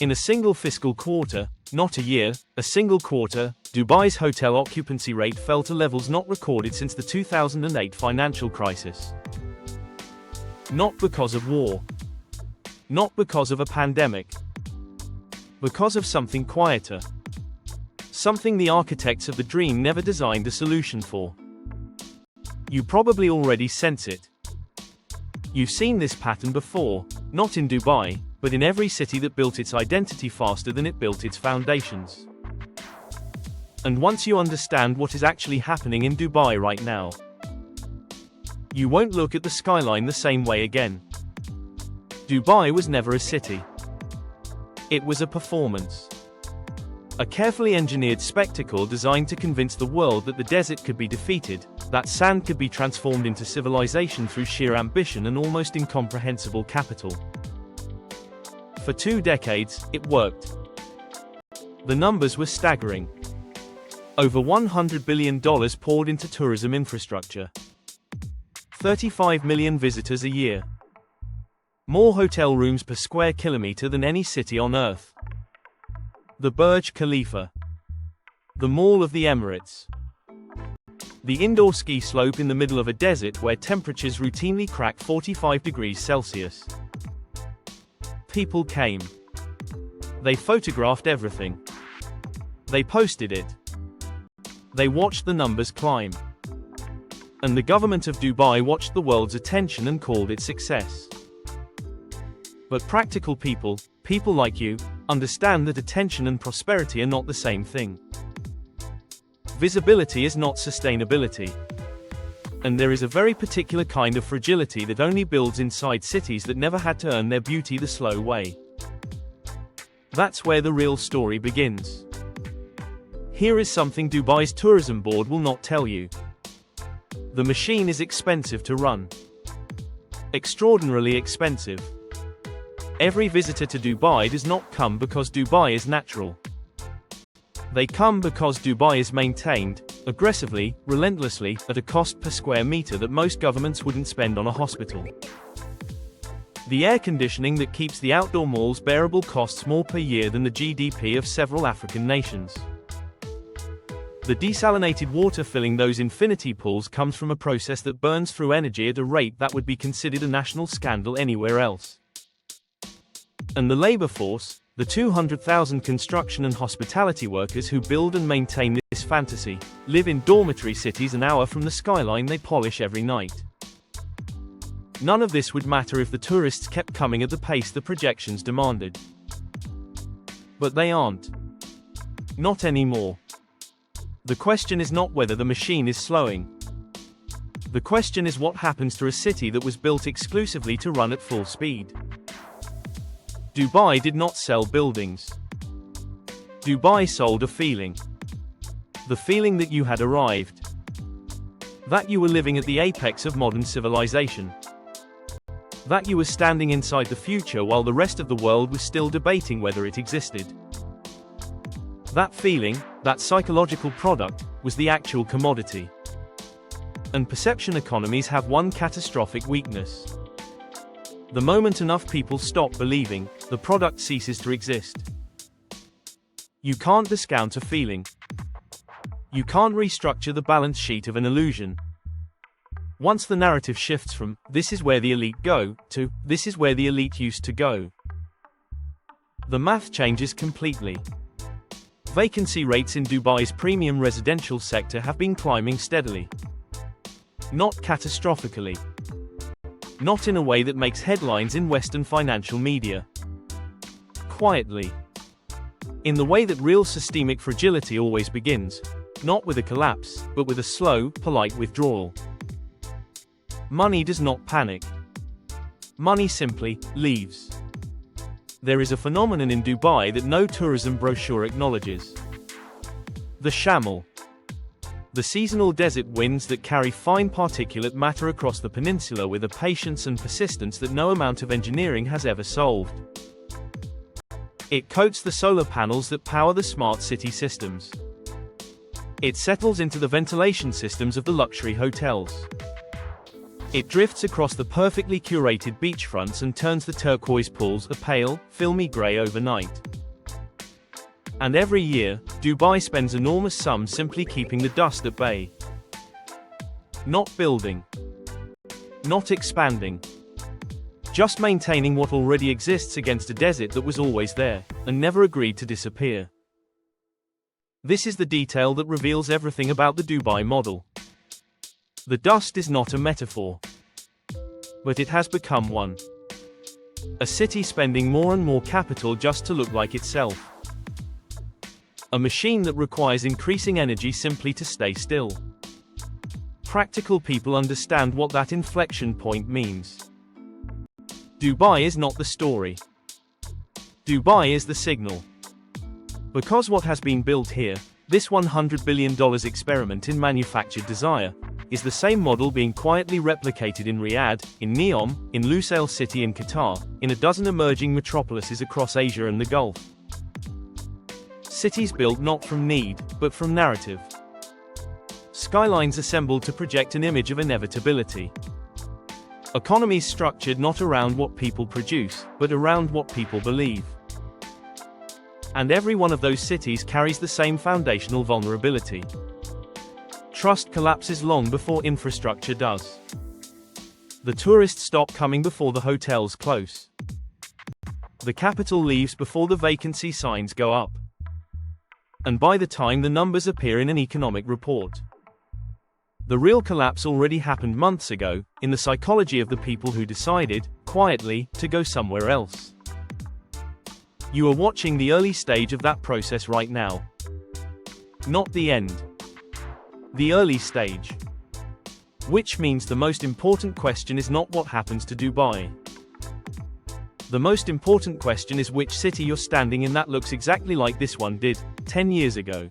In a single fiscal quarter, not a year, a single quarter, Dubai's hotel occupancy rate fell to levels not recorded since the 2008 financial crisis. Not because of war. Not because of a pandemic. Because of something quieter. Something the architects of the dream never designed a solution for. You probably already sense it. You've seen this pattern before, not in Dubai, but in every city that built its identity faster than it built its foundations. And once you understand what is actually happening in Dubai right now, you won't look at the skyline the same way again. Dubai was never a city. It was a performance. A carefully engineered spectacle designed to convince the world that the desert could be defeated, that sand could be transformed into civilization through sheer ambition and almost incomprehensible capital. For 2 decades, it worked. The numbers were staggering. Over $100 billion poured into tourism infrastructure. 35 million visitors a year. More hotel rooms per square kilometer than any city on Earth. The Burj Khalifa. The Mall of the Emirates. The indoor ski slope in the middle of a desert where temperatures routinely crack 45 degrees Celsius. People came. They photographed everything. They posted it. They watched the numbers climb. And the government of Dubai watched the world's attention and called it success. But practical people, people like you, understand that attention and prosperity are not the same thing. Visibility is not sustainability. And there is a very particular kind of fragility that only builds inside cities that never had to earn their beauty the slow way. That's where the real story begins. Here is something Dubai's tourism board will not tell you. The machine is expensive to run. Extraordinarily expensive. Every visitor to Dubai does not come because Dubai is natural. They come because Dubai is maintained, aggressively, relentlessly, at a cost per square meter that most governments wouldn't spend on a hospital. The air conditioning that keeps the outdoor malls bearable costs more per year than the GDP of several African nations. The desalinated water filling those infinity pools comes from a process that burns through energy at a rate that would be considered a national scandal anywhere else. And the labor force, the 200,000 construction and hospitality workers who build and maintain this fantasy, live in dormitory cities an hour from the skyline they polish every night. None of this would matter if the tourists kept coming at the pace the projections demanded. But they aren't. Not anymore. The question is not whether the machine is slowing. The question is what happens to a city that was built exclusively to run at full speed. Dubai did not sell buildings. Dubai sold a feeling. The feeling that you had arrived. That you were living at the apex of modern civilization. That you were standing inside the future while the rest of the world was still debating whether it existed. That feeling, that psychological product, was the actual commodity. And perception economies have one catastrophic weakness. The moment enough people stop believing, the product ceases to exist. You can't discount a feeling. You can't restructure the balance sheet of an illusion. Once the narrative shifts from, "This is where the elite go," to, "This is where the elite used to go," the math changes completely. Vacancy rates in Dubai's premium residential sector have been climbing steadily. Not catastrophically. Not in a way that makes headlines in Western financial media. Quietly. In the way that real systemic fragility always begins, not with a collapse, but with a slow, polite withdrawal. Money does not panic. Money simply leaves. There is a phenomenon in Dubai that no tourism brochure acknowledges. The shamal. The seasonal desert winds that carry fine particulate matter across the peninsula with a patience and persistence that no amount of engineering has ever solved. It coats the solar panels that power the smart city systems. It settles into the ventilation systems of the luxury hotels. It drifts across the perfectly curated beachfronts and turns the turquoise pools a pale, filmy grey overnight. And every year, Dubai spends enormous sums simply keeping the dust at bay. Not building. Not expanding. Just maintaining what already exists against a desert that was always there, and never agreed to disappear. This is the detail that reveals everything about the Dubai model. The dust is not a metaphor, but it has become one. A city spending more and more capital just to look like itself. A machine that requires increasing energy simply to stay still. Practical people understand what that inflection point means. Dubai is not the story. Dubai is the signal. Because what has been built here, this $100 billion experiment in manufactured desire, is the same model being quietly replicated in Riyadh, in Neom, in Lusail City in Qatar, in a dozen emerging metropolises across Asia and the Gulf. Cities built not from need, but from narrative. Skylines assembled to project an image of inevitability. Economies structured not around what people produce, but around what people believe. And every one of those cities carries the same foundational vulnerability. Trust collapses long before infrastructure does. The tourists stop coming before the hotels close. The capital leaves before the vacancy signs go up. And by the time the numbers appear in an economic report, the real collapse already happened months ago, in the psychology of the people who decided, quietly, to go somewhere else. You are watching the early stage of that process right now. Not the end. The early stage. Which means the most important question is not what happens to Dubai. The most important question is which city you're standing in that looks exactly like this one did, 10 years ago.